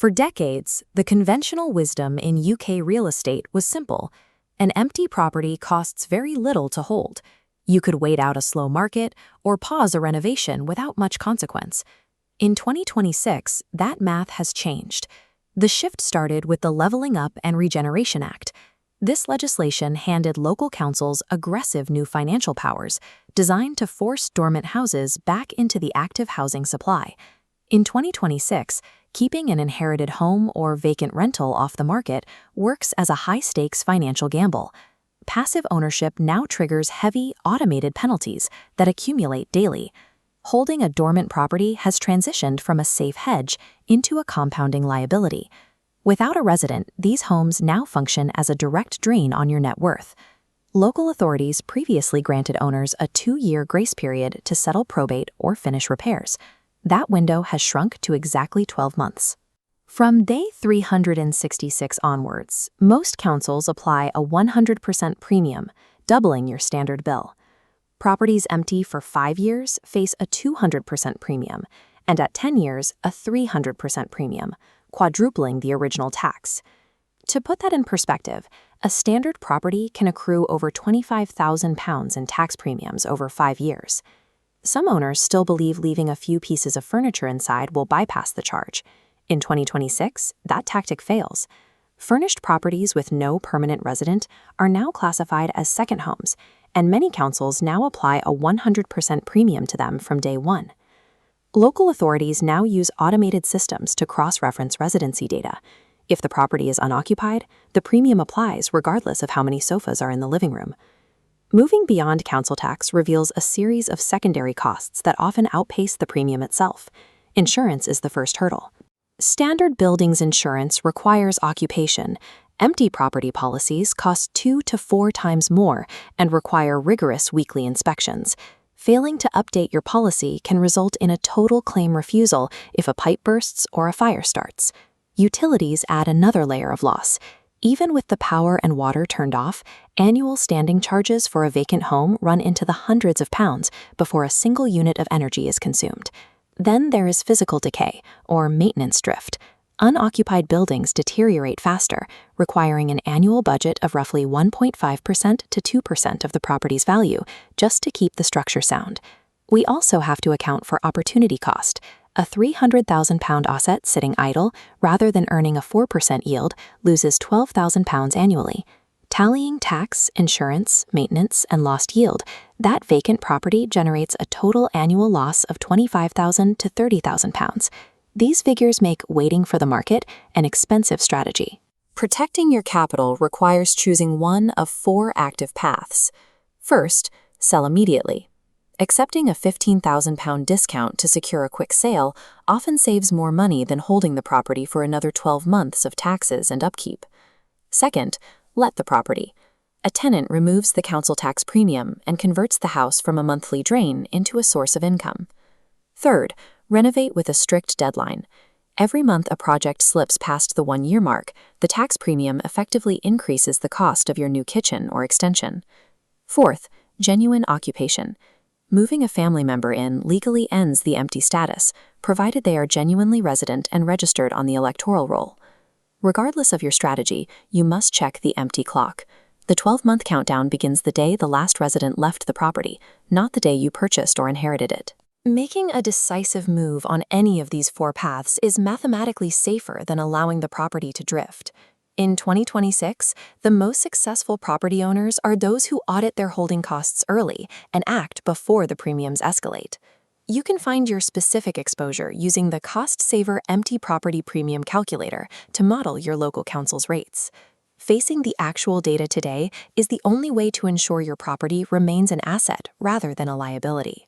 For decades, the conventional wisdom in UK real estate was simple. An empty property costs very little to hold. You could wait out a slow market or pause a renovation without much consequence. In 2026, that math has changed. The shift started with the Leveling Up and Regeneration Act. This legislation handed local councils aggressive new financial powers, designed to force dormant houses back into the active housing supply. In 2026, keeping an inherited home or vacant rental off the market works as a high-stakes financial gamble. Passive ownership now triggers heavy, automated penalties that accumulate daily. Holding a dormant property has transitioned from a safe hedge into a compounding liability. Without a resident, these homes now function as a direct drain on your net worth. Local authorities previously granted owners a 2-year grace period to settle probate or finish repairs. That window has shrunk to exactly 12 months. From day 366 onwards, most councils apply a 100% premium, doubling your standard bill. Properties empty for 5 years face a 200% premium, and at 10 years, a 300% premium, quadrupling the original tax. To put that in perspective, a standard property can accrue over £25,000 in tax premiums over 5 years. Some owners still believe leaving a few pieces of furniture inside will bypass the charge. In 2026, that tactic fails. Furnished properties with no permanent resident are now classified as second homes, and many councils now apply a 100% premium to them from day one. Local authorities now use automated systems to cross-reference residency data. If the property is unoccupied, the premium applies regardless of how many sofas are in the living room. Moving beyond council tax reveals a series of secondary costs that often outpace the premium itself. Insurance is the first hurdle. Standard buildings insurance requires occupation. Empty property policies cost 2 to 4 times more and require rigorous weekly inspections. Failing to update your policy can result in a total claim refusal if a pipe bursts or a fire starts. Utilities add another layer of loss. Even with the power and water turned off, annual standing charges for a vacant home run into the hundreds of pounds before a single unit of energy is consumed. Then there is physical decay, or maintenance drift. Unoccupied buildings deteriorate faster, requiring an annual budget of roughly 1.5% to 2% of the property's value just to keep the structure sound. We also have to account for opportunity cost. A £300,000 asset sitting idle, rather than earning a 4% yield, loses £12,000 annually. Tallying tax, insurance, maintenance, and lost yield, that vacant property generates a total annual loss of £25,000 to £30,000. These figures make waiting for the market an expensive strategy. Protecting your capital requires choosing one of 4 active paths. First, sell immediately. Accepting a £15,000 discount to secure a quick sale often saves more money than holding the property for another 12 months of taxes and upkeep. Second, let the property. A tenant removes the council tax premium and converts the house from a monthly drain into a source of income. Third, renovate with a strict deadline. Every month a project slips past the 1-year mark, the tax premium effectively increases the cost of your new kitchen or extension. Fourth, genuine occupation. Moving a family member in legally ends the empty status, provided they are genuinely resident and registered on the electoral roll. Regardless of your strategy, you must check the empty clock. The 12-month countdown begins the day the last resident left the property, not the day you purchased or inherited it. Making a decisive move on any of these 4 paths is mathematically safer than allowing the property to drift. In 2026, the most successful property owners are those who audit their holding costs early and act before the premiums escalate. You can find your specific exposure using the Cost Saver Empty Property Premium Calculator to model your local council's rates. Facing the actual data today is the only way to ensure your property remains an asset rather than a liability.